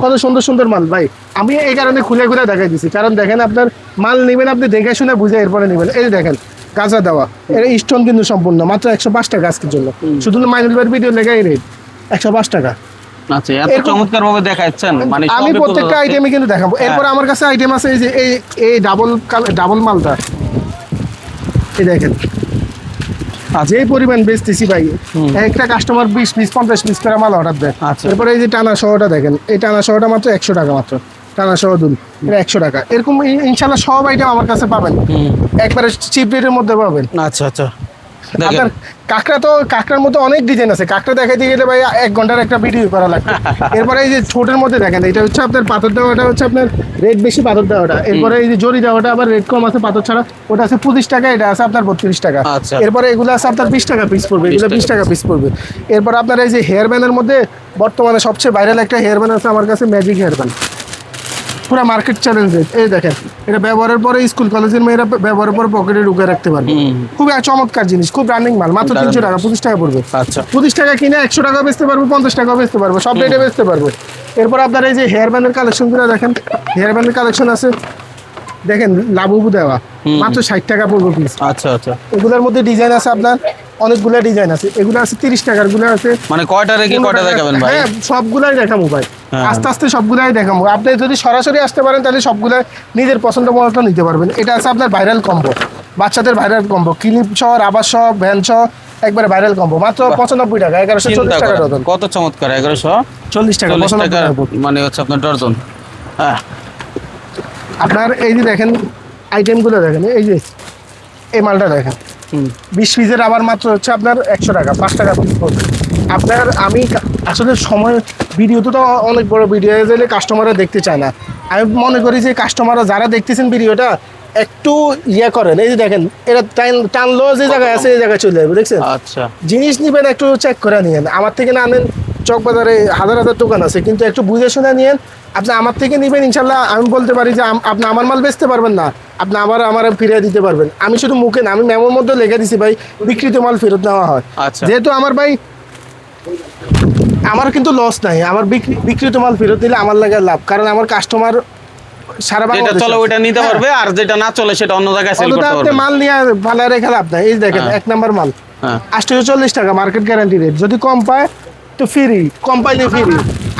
কত সুন্দর সুন্দর মাল ভাই। আমি এই কারণে খুলে দেখাই দিচ্ছি, কারণ দেখেন আপনার মাল নেবেন, আপনি দেখে শুনে বুঝে এরপরে নেবেন। এই যে দেখেন গাজা দেওয়া, এটা স্টোন কিন্তু সম্পূর্ণ, মাত্র 105 টাকা আজকের জন্য। শুধু মাইনুল ভাইয়ের ভিডিও লেগে এই রেট 105 টাকা। আচ্ছা, এত চমৎকার ভাবে দেখাচ্ছেন, মানে আমি সবই প্রত্যেকটা বোঝা যাচ্ছে। আইটেমে কিন্তু দেখাবো। এরপর আমার কাছে আইটেম আছে এই যে এই ডাবল মালটা, এই দেখেন যে পরিমাণ বেচতেছি ভাই, একটা কাস্টমার 20 পিস 50 পিস করে মাল অর্ডার দেয়। আচ্ছা। এরপরে এই যে টানা শহটা দেখেন, এই টানা শহটা মাত্র 100 টাকা, মাত্র টানা শহ দুল, এটা 100 টাকা। এরকম ইনশাল্লাহ সব আইটেম আমার কাছে পাবেন, একবারে চিপ রেটের মধ্যে পাবেন। আচ্ছা আচ্ছা, আপনার কাঁকড়ার মধ্যে অনেক ডিজাইন আছে, কাঁকড়া দেখাইতে গেলে ভাই 1 ঘন্টার একটা ভিডিও করা লাগবে। এরপরে এই যে ছোটের মধ্যে দেখেন, এটা হচ্ছে আপনার পাথর দেওয়াটা হচ্ছে আপনার রেট বেশি, পাথর দেওয়াটা। এরপরে এই যে জরি দেওয়াটা আবার রেট কম আছে পাথর ছাড়া, ওটা আছে 25 টাকা, এটা আছে আপনার 32 টাকা। আচ্ছা। এরপরে এগুলো আছে আপনার 20 টাকা পিস পড়বে, এগুলো 20 টাকা পিস পড়বে। এরপর আপনার এই যে হেয়ার ব্যান্ডের মধ্যে বর্তমানে সবচেয়ে ভাইরাল একটা হেয়ার ব্যান্ড আছে আমার কাছে, ম্যাজিক হেয়ার ব্যান্ড, পুরো মার্কেট চ্যালেঞ্জ। এই দেখেন এটা ব্যবহারের পরে স্কুল কলেজের মেয়েরা ব্যবহারের পরে পকেটে ঢুকে রাখতে পারবে, খুবই চমৎকার জিনিস, খুব রানিং মাল, মাত্র 300 টাকা, 25 টাকা পড়বে। আচ্ছা। 25 টাকা কিনে 100 টাকা বেচতে পারবো, 50 টাকা বেচতে পারবো, সব রেটে বেচতে পারবো। এরপর আপনার এই যে হেয়ার ব্যান্ডের কালেকশনগুলো দেখেন, হেয়ার ব্যান্ডের কালেকশন আছে দেখেন, লাবুবু দেওয়া, মাত্র 60 টাকা পড়বে পিস। আচ্ছা আচ্ছা, এগুলোর মধ্যে ডিজাইন আছে আপনার অনেকগুলো ডিজাইন আছে, এগুলো আছে 30 টাকার গুলো আছে। মানে কয়টা রেখে কয়টা দেখাবেন ভাই? হ্যাঁ, সবগুলাই দেখাবো ভাই, আস্তে আস্তে সবগুলাই দেখাবো। আপনি যদি সরাসরি আসতে পারেন তাহলে সবগুলাই নিজের পছন্দ মতো নিতে পারবেন। এটা আছে আপনার ভাইরাল কম্বো, বাচ্চাদের ভাইরাল কম্বো, ক্লিপ সহ, রাবার সহ, ভ্যান সহ, একবারে ভাইরাল কম্বো, মাত্র 95 টাকা, 1140 টাকা ডজন। কত চমৎকার, 1140 টাকা, 95 টাকা, টাকা। মানে হচ্ছে আপনার ডজন। হ্যাঁ, আপনার এই যে দেখেন আইটেমগুলো দেখেন, এই যে এই মালটা দেখেন, 20 পিসের আবার মাত্র হচ্ছে আপনার 100 টাকা, 5 টাকা পিস পড়বে। আপনার আমি আসলে সময় ভিডিওতে তো অনেক বড় ভিডিও হয়ে গেলে কাস্টমাররা দেখতে চায় না। আমি মনে করি যে কাস্টমাররা যারা দেখতেছেন ভিডিওটা একটু ইয়ে করেন, এই যে দেখেন এটা টানলো যে জায়গায় আছে এই জায়গায় চলে যাবে, দেখছেন? আচ্ছা, জিনিস নিবেন একটু চেক করে নিয়েন, আমার থেকে না আনেন। চকবাজারে হাজার হাজার দোকান আছে, কিন্তু একটু বুঝে শুনে নিয়েন। আপনি আমার থেকে নিবেন, ইনশাল্লাহ আমি বলতে পারি যে আপনি আমার মাল বেচতে পারবেন না, আপনি আমার ফিরিয়ে দিতে পারবেন। আমি শুধু মুখে না, আমি মেমোর মধ্যে লিখে দিছি ভাই বিক্রিত মাল ফেরত নেওয়া হয়। আচ্ছা। যেহেতু আমার ভাই আমার কিন্তু লস নাই, আমার বিক্রিত মাল ফেরত দিলে আমার লাগে লাভ, কারণ আমার কাস্টমার সারা যেটা বাংলাদেশে চলে ওইটা নিতে পারবে, আর যেটা না চলে সেটা অন্য জায়গায় সেল করতে আপনি পারবে। মাল নিয়ে ভালো রেখে লাভ নাই। এই দেখেন হ্যাঁ। 1 নাম্বার মাল হ্যাঁ। 840 টাকা মার্কেট গ্যারান্টি রেট, যদি কম পায় তো ফ্রি, কম পাইলে ফ্রি।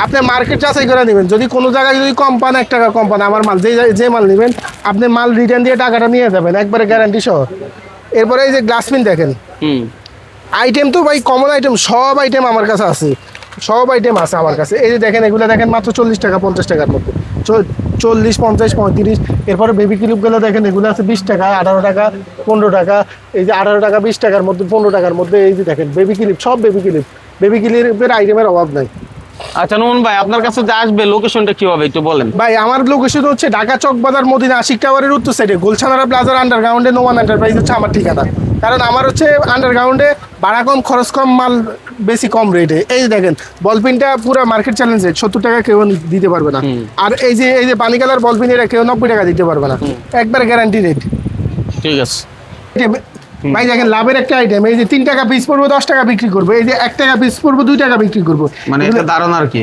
আপনি মার্কেট যাচাই করে নেবেন, যদি কোনো জায়গায় যদি কম পান 1 টাকা কম পান, আমার মাল যে মাল নেবেন আপনি মাল রিটার্ন দিয়ে টাকাটা নিয়ে যাবেন একবারে গ্যারান্টি সহ। এরপরে এই যে গ্লাসপিন দেখেন, আইটেম তো ভাই কমন আইটেম, সব আইটেম আমার কাছে আছে, সব আইটেম আছে আমার কাছে। এই যে দেখেন এগুলো দেখেন মাত্র 40 টাকা 50 টাকার মধ্যে, 40 50 35। এরপরে বেবি ক্লিপগুলো দেখেন, এগুলো আছে 20 টাকা 18 টাকা 15 টাকা। এই যে 18 টাকা 20 টাকার মধ্যে 15 টাকার মধ্যে এই যে দেখেন বেবি ক্লিপ, সব বেবি ক্লিপের আইটেমের অভাব নাই। আচ্ছা নোমান ভাই, আপনার কাছে যে আসবে লোকেশনটা কি হবে একটু বলেন। ভাই আমার লোকেশন হচ্ছে ঢাকা চকবাজার মদিনা আশিক টাওয়ারের উত্তর সাইডে গুলশানারা প্লাজার আন্ডারগ্রাউন্ডে নোমান এন্টারপ্রাইজ হচ্ছে আমার ঠিকানা। কারণ আমার হচ্ছে আন্ডারগ্রাউন্ডে ভাড়া কম, খরচ কম, মাল বেশি কম রেটে। এই যে দেখেন বলপিনটা পুরো মার্কেট চ্যালেঞ্জ রেট, 70 টাকা কেউ দিতে পারবে না। আর এই যে পানি কালার বলপিন, এটা কেউ 90 টাকা দিতে পারবে না, একবার গ্যারান্টি রেট। ঠিক আছে। ভাই দেখেন লাভের একটা আইটেম, এই যে 3 টাকা পিস পড়বো 10 টাকা বিক্রি করবো, এই যে 1 টাকা পিস পড়বো 2 টাকা বিক্রি করবো। মানে এটা দারুণ আর কি।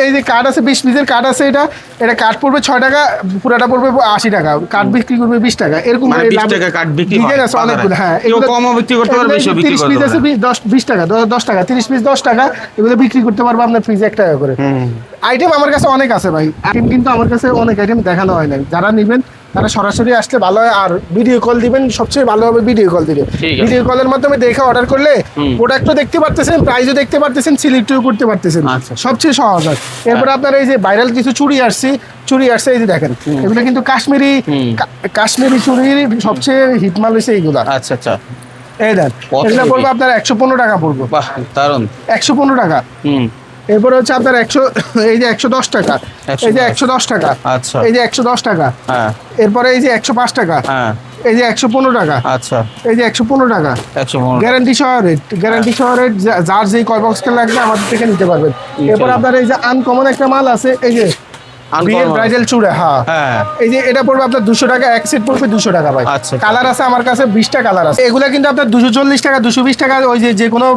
এই যে কার্ড আছে 20 পিসের কার্ড আছে, এটা কার্ড পড়বে 6 টাকা, পুরাটা পড়বে 80 টাকা, কার্ড বিক্রি করবে 20 টাকা, এরকম মানে 20 টাকা কার্ড বিক্রি হয় আছে অনেকগুলো। হ্যাঁ, কেউ কমও বিক্রি করতে পারবে, বেশিও বিক্রি 30 করতে পিস আছে পারবে। 20 টাকা, 10 টাকা, 30 পিস 10 টাকা, এগুলো বিক্রি করতে পারবো আপনার ফ্রিজে 1 টাকা করে। আইটেম আমার কাছে অনেক আছে ভাই, আইটেম কিন্তু আমার কাছে অনেক আইটেম দেখানো হয় না। যারা নেবেন তারা সরাসরি আসলে ভালো হয়, আর ভিডিও কল দিবেন, সবচেয়ে ভালো হবে ভিডিও কল দিলে। ঠিক আছে। ভিডিও কলের মাধ্যমে দেখে অর্ডার করলে প্রোডাক্টও দেখতে পারতেছেন, প্রাইসও দেখতে পারতেছেন, সিলেক্টও করতে পারতেছেন, আচ্ছা। সবচেয়ে সহজ হয়। এরপর আপনার এই যে ভাইরাল কিছু চুড়ি আসছে, এই যে দেখেন এগুলো কিন্তু কাশ্মীরি চুড়ির সবচেয়ে হিট মাল হয়েছে এইগুলা। আচ্ছা আচ্ছা। এই দেন কত এগুলো রুপি? পড়বে আপনার 115 টাকা পড়বে, বাহ দারুণ। 115 টাকা। এরপরে হচ্ছে আপনার 100, এই যে 110 টাকা, এই যে 110 টাকা, আচ্ছা। এই যে 110 টাকা, হ্যাঁ এরপরে এই যে 105 টাকা, হ্যাঁ। এই যে 115 টাকা, আচ্ছা। এই যে 115 টাকা, 115। গ্যারান্টি সহ রেট, গ্যারান্টি সহ রেট। যার যেই কয় বক্সটা লাগবে আমাদের থেকে নিতে পারবেন। এরপর আপনার এই যে আনকমন একটা মাল আছে, এই যে বিয়ের ব্রাইডাল চূড়া, হ্যাঁ হ্যাঁ। এই যে এটা পড়বে আপনার 200 টাকা, এক সেট পড়বে 200 টাকা ভাই। আচ্ছা। কালার আছে আমার কাছে 20টা কালার আছে, এগুলা কিন্তু আপনার 240 টাকা 220 টাকা ওই যে কোনো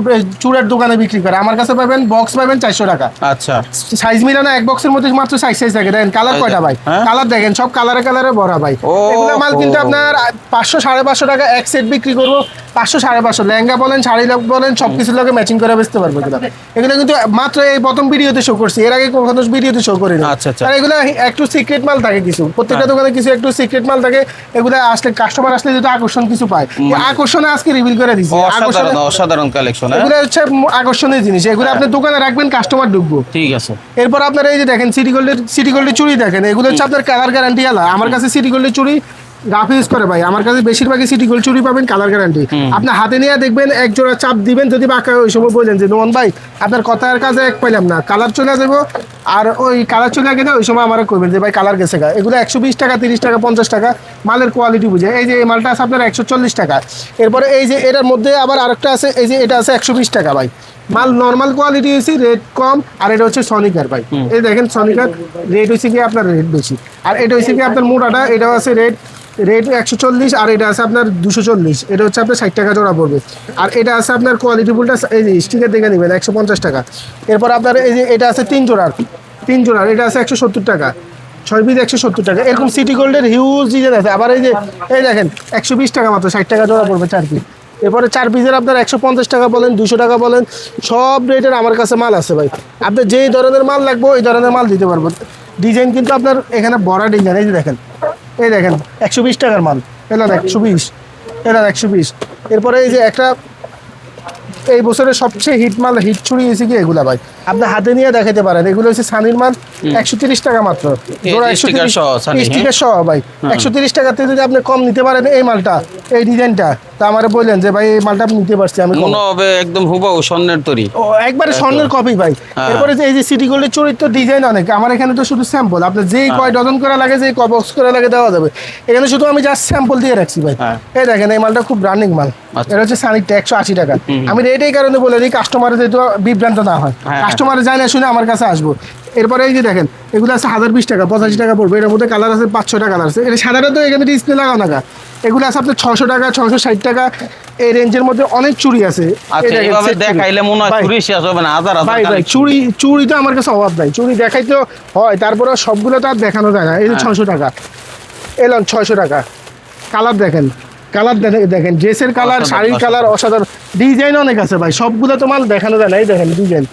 চূড়ার দোকানে বিক্রি করে, আমার কাছে পাবেন বক্স পাবেন 400 টাকা। আচ্ছা। সাইজ মিলানো এক বক্সের মধ্যে মাত্র সাইজ থাকে। দেখেন কালার কয়টা ভাই, হ্যাঁ? কালার দেখেন সব কালারে ভরা ভাই। ও, এগুলো মাল কিন্তু আপনার 500 550 টাকা এক সেট বিক্রি করবো, 500 550। লেহেঙ্গা বলেন, শাড়ি বলেন, সবকিছুর লগে ম্যাচিং করে বেচতে পারবো এগুলো। এগুলো কিন্তু মাত্র এই প্রথম ভিডিওতে শো করছি, এর আগে কখনো ভিডিওতে শো করিনি। আচ্ছা, আচ্ছা। আর এগুলো একটু সিক্রেট মাল থাকে, কিছু প্রত্যেকটা দোকানে কিছু একটু সিক্রেট মাল থাকে। এগুলো আসলে কাস্টমার আসলে যদি আকর্ষণ কিছু পায়, আকর্ষণে আজকে রিভিল করে দিচ্ছি। অসাধারণ অসাধারণ কালেকশন। এগুলো হচ্ছে আকর্ষণীয় জিনিস, এগুলো আপনি দোকানে রাখবেন, কাস্টমার ঢুকবো। ঠিক আছে। এরপর আপনার এই যে দেখেন সিটি গোল্ডের চুড়ি দেখেন, এগুলো হচ্ছে আপনার কালার গ্যারান্টি আলা। আমার কাছে সিটি গোল্ডের চুড়ি রাফ ইউজ করে ভাই, আমার কাছে বেশিরভাগই সিটি গোল্ড চুড়ি পাবেন কালার গ্যারান্টি। আপনার হাতে নিয়ে দেখবেন এক জোড়া চাপ দিবেন, যদি বাঁকা ওই সময় বললেন যে নোমান ভাই আপনার কথার কাজে এক পাইলাম না, কালার চলে যাবো, আর ওই কালার চলে গেলে ওই সময় আমার কইবেন যে ভাই কালার গেছে গা। এগুলো 120 টাকা 30 টাকা 50 টাকা, মালের কোয়ালিটি বুঝে। এই যে এই মালটা আছে আপনার 140 টাকা। এরপরে এই যে এটার মধ্যে আবার আরেকটা আছে, এই যে এটা আছে 120 টাকা ভাই। মাল নর্মাল কোয়ালিটি হয়েছে, রেট কম। আর এটা হচ্ছে সনিকার ভাই, এই দেখেন সনিকার রেট হয়েছে কি আপনার রেট বেশি। আর এটা হয়েছে কি আপনার মোটাটা, এটাও আছে রেট 140, আর এটা আছে আপনার 240, এটা হচ্ছে আপনার 60 টাকা জোড়া পড়বে। আর এটা আছে আপনার কোয়ালিটি ফুলটা, এই যে স্টিকার দেখে নেবেন 150 টাকা। এরপর আপনার এই যে এটা আছে 3 জোড়ার, এটা আছে 170 টাকা, 6 পিস 170 টাকা। এরকম সিটি গোল্ডের হিউজ ডিজাইন আছে। আবার এই যে এই দেখেন 120 টাকা মাত্র, 60 টাকা জোড়া পড়বে 4 পিস। এরপরে 4 পিসের আপনার 150 টাকা বলেন, 200 টাকা বলেন, সব রেটের আমার কাছে মাল আছে ভাই। আপনার যেই ধরনের মাল লাগবে ওই ধরনের মাল দিতে পারবো। ডিজাইন কিন্তু আপনার এখানে বড় ডিজাইন, এই যে দেখেন, এই দেখেন 120 টাকার মাল, এলাম 120, এলাম 120। এরপরে এই যে একটা এই বছরের সবচেয়ে হিট মাল হিট ছুরি হয়েছে কি এগুলা ভাই আপনি হাতে নিয়ে দেখাতে পারেন এগুলো হচ্ছে সানির মাল 130 টাকা মাত্র জোড়া 130 স্টিকার সহ ভাই 130 টাকাতে যদি আপনি কম নিতে পারেন এই মালটা এই ডিজাইনটা তা আমারে বললেন যে ভাই এই মালটা আপনি নিতে পারছি আমি কম। মনে হবে একদম হুবহু স্বর্ণের তৈরি ও একবারে স্বর্ণের কপি ভাই এরপরে যে এই যে সিটি গোল্ডের চুরির তো ডিজাইন অনেক আমার এখানে তো শুধু স্যাম্পল আপনি যেই কয় ডজন করে লাগে যেই কয় বক্স করে লাগে দেওয়া যাবে এখানে শুধু আমি জাস্ট স্যাম্পল দিয়ে রাখছি ভাই এই দেখেন এই মালটা খুব রানিং মাল এটা হচ্ছে সানিকটা 180 টাকা আমি রেট এই কারণে বলে দিই কাস্টমারের যেহেতু বিভ্রান্ত না হয় কাস্টমার যায় না শুনে আমার কাছে আসবো এরপরে এই যে দেখেন এগুলো আছে 1020 টাকা 85 টাকা পড়বে এর মধ্যে কালার আছে 5-6টা কালার আছে এটা সাধারণত এখানে ডিসপ্লে লাগাও না এগুলো আছে আপনার 600 টাকা 660 টাকা এই রেঞ্জের মধ্যে অনেক চুড়ি আছে আচ্ছা এইভাবে দেখাইলে মনে হয় চুরি শেষ হবে না হাজার ভাই ভাই চুড়ি তো আমার কাছে অভাব নাই চুড়ি দেখাইতে হয় তারপরে সবগুলো তো আর দেখানো যায় না এই যে 600 টাকা এলাম 600 টাকা কালার দেখেন দেখেন ড্রেসের কালার শাড়ির কালার অসাধারণ ডিজাইন অনেক আছে ভাই সবগুলো তো মাল দেখানো যায় না এই দেখেন ডিজাইন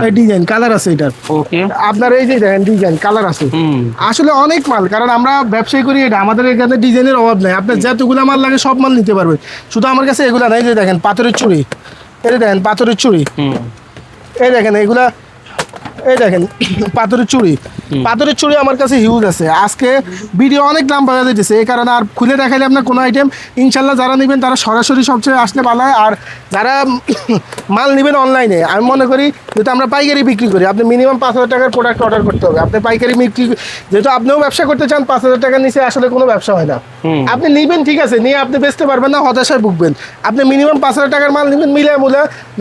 এই ডিজাইন কালার আছে এটার ওকে আপনার এই যে দেখেন ডিজাইন কালার আছে আসলে অনেক মাল কারণ আমরা ব্যবসায়ী করি এটা আমাদের এখানে ডিজাইনের অভাব নাই আপনার যতগুলো মাল লাগে সব মাল নিতে পারবে শুধু আমার কাছে এগুলা নাই যে দেখেন পাথরের চুড়ি এই দেখেন পাথরের চুড়ি এই দেখেন এগুলা এই দেখেন পাথরের চুড়ি আমার কাছে হিউজ আছে আজকে ভিডিও অনেক দাম পাওয়া যাইতেছে এই কারণে আর খুলে দেখাইলে আপনার কোনো আইটেম ইনশাল্লাহ যারা নেবেন তারা সরাসরি সবচেয়ে আসলে ভালো হয় আর যারা মাল নেবেন অনলাইনে আমি মনে করি যেহেতু আমরা পাইকারি বিক্রি করি আপনি মিনিমাম 5,000 টাকার প্রোডাক্ট অর্ডার করতে হবে আপনি পাইকারি বিক্রি যেহেতু আপনিও ব্যবসা করতে চান 5,000 টাকার নিচে আসলে কোনো ব্যবসা হয় না আপনি নিবেন ঠিক আছে নিয়ে আপনি বেচতে পারবেন না হতাশায় ভুগবেন আপনি মিনিমাম 5,000 টাকার মাল নেবেন মিলে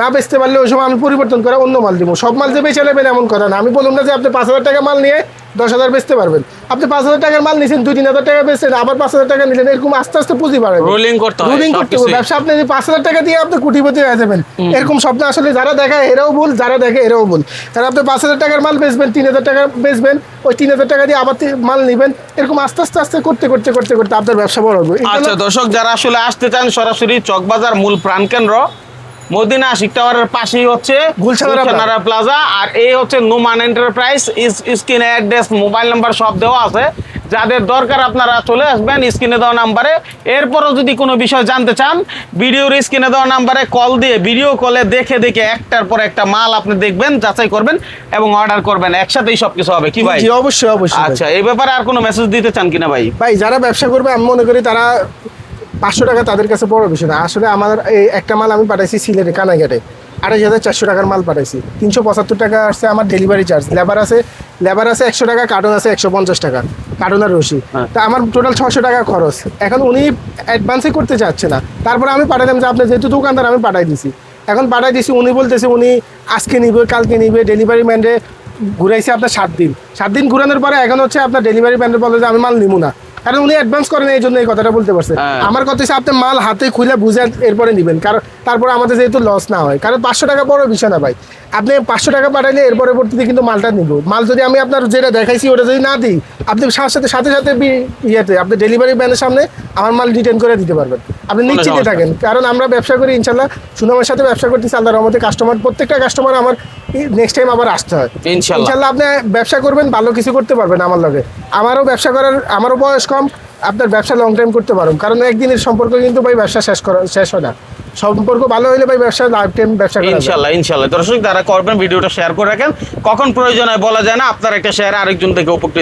না বেচতে পারলে ওই সময় আমি পরিবর্তন করে অন্য মাল দিব সব মাল যে বেচে নেবেন এমন কথা না আমি বললাম না যে আপনি 5,000 টাকা মাল নিয়ে 10,000 বেচতে পারবেন আপনি 5,000 টাকার মাল নিয়েছেন 2-3,000 টাকা বেচছেন আবার 5,000 টাকা নিলেন এরকম আস্তে আস্তে পুঁজি বাড়বে রোলিং করতে হবে ব্যবসা আপনি 5,000 টাকা দিয়ে আপনি কোটিপতি হয়ে যাবেন এরকম স্বপ্ন আসলে যারা দেখায় এরাও ভুল যারা দেখে এরাও ভুল কারণ আপনি 5,000 টাকার মাল বেচবেন 3,000 টাকা বেচবেন ওই 3,000 টাকা দিয়ে আবার মাল নেবেন এরকম আস্তে আস্তে করতে আপনার ব্যবসা বড় হবে আচ্ছা দর্শক যারা আসলে আসতে চান সরাসরি চকবাজার মূল প্রাণকেন্দ্র মদিনা আশিক টাওয়ারের পাশেই হচ্ছে গুলশানারা প্লাজা আর এই হচ্ছে নোমান এন্টারপ্রাইজ স্ক্রিনে অ্যাড্রেস মোবাইল নাম্বার সব দেওয়া আছে যাদের দরকার আপনারা চলে আসবেন স্ক্রিনে দেওয়া নাম্বারে এরপরও যদি কোনো বিষয় জানতে চান ভিডিওর স্ক্রিনে দেওয়া নাম্বারে কল দিয়ে ভিডিও কলে দেখে একটার পর একটা মাল আপনি দেখবেন যাচাই করবেন এবং অর্ডার করবেন একসাথেই সবকিছু হবে কি ভাই জি অবশ্যই আচ্ছা এই ব্যাপারে আর কোনো মেসেজ দিতে চান কিনা ভাই যারা ব্যবসা করবে আমি মনে করি তারা 500 টাকা তাদের কাছে বড় বিষয় না আসলে আমার এই একটা মাল আমি পাঠাইছি সিলেটে কানাইঘাটে 28,400 টাকার মাল পাঠাইছি 375 টাকা আসছে আমার ডেলিভারি চার্জ লেবার আছে 100 টাকা কার্টন আছে 150 টাকা কার্টনের রশি তা আমার টোটাল 600 টাকা খরচ এখন উনি অ্যাডভান্সই করতে চাচ্ছে না তারপরে আমি পাঠালাম যে আপনি যেহেতু দোকানদার আমি পাঠাই দিছি এখন পাঠাই দিছি উনি বলতেছে উনি আজকে নিবে কালকে নিবে ডেলিভারি ম্যানরে ঘুরাইছে আপনার 7 দিন ঘুরানোর পরে এখন হচ্ছে আপনার ডেলিভারি ম্যানরে বলে যে আমি মাল নিবো না কারণ উনি অ্যাডভান্স করেন এই জন্য এই কথাটা বলতে পারছে আমার কথা হচ্ছে আপনি মাল হাতে খুলে বুঝে এরপরে নেবেন কারণ তারপরে আমাদের যেহেতু লস না হয় কারণ 500 টাকা বড় বিষয় না ভাই আপনি 500 টাকা পাঠাইলে এর পরবর্তীতে কিন্তু মালটা নিব মাল যদি আমি আপনার যেটা দেখাইছি ওটা যদি না দিই আপনি সাথে ইয়েতে আপনি ডেলিভারি ম্যানের সামনে আমার মাল রিটার্ন করে দিতে পারবেন আপনি নিশ্চিন্তে থাকেন কারণ আমরা ব্যবসা করি ইনশাল্লাহ সুনামের সাথে ব্যবসা করতেছি আল্লাহর রহমতে প্রত্যেকটা কাস্টমার আমার নেক্সট টাইম আবার আসতে হয় ইনশাল্লাহ আপনি ব্যবসা করবেন ভালো কিছু করতে পারবেন আমার লগে আমারও ব্যবসা করার আমারও বয়স কম আপনার ব্যবসা লং টাইম করতে পারুন কারণ একদিনের সম্পর্ক কিন্তু ভাই ব্যবসা শেষ হয় না সম্পর্ক ভালো হলে ভাই ব্যবসা লাইফ টাইম ব্যবসা করা ইনশাল্লাহ দর্শক যারা করবেন ভিডিওটা শেয়ার করে রাখেন কখন প্রয়োজন হয় বলা যায় না আপনার একটা শেয়ার আরেকজন থেকে উপকৃত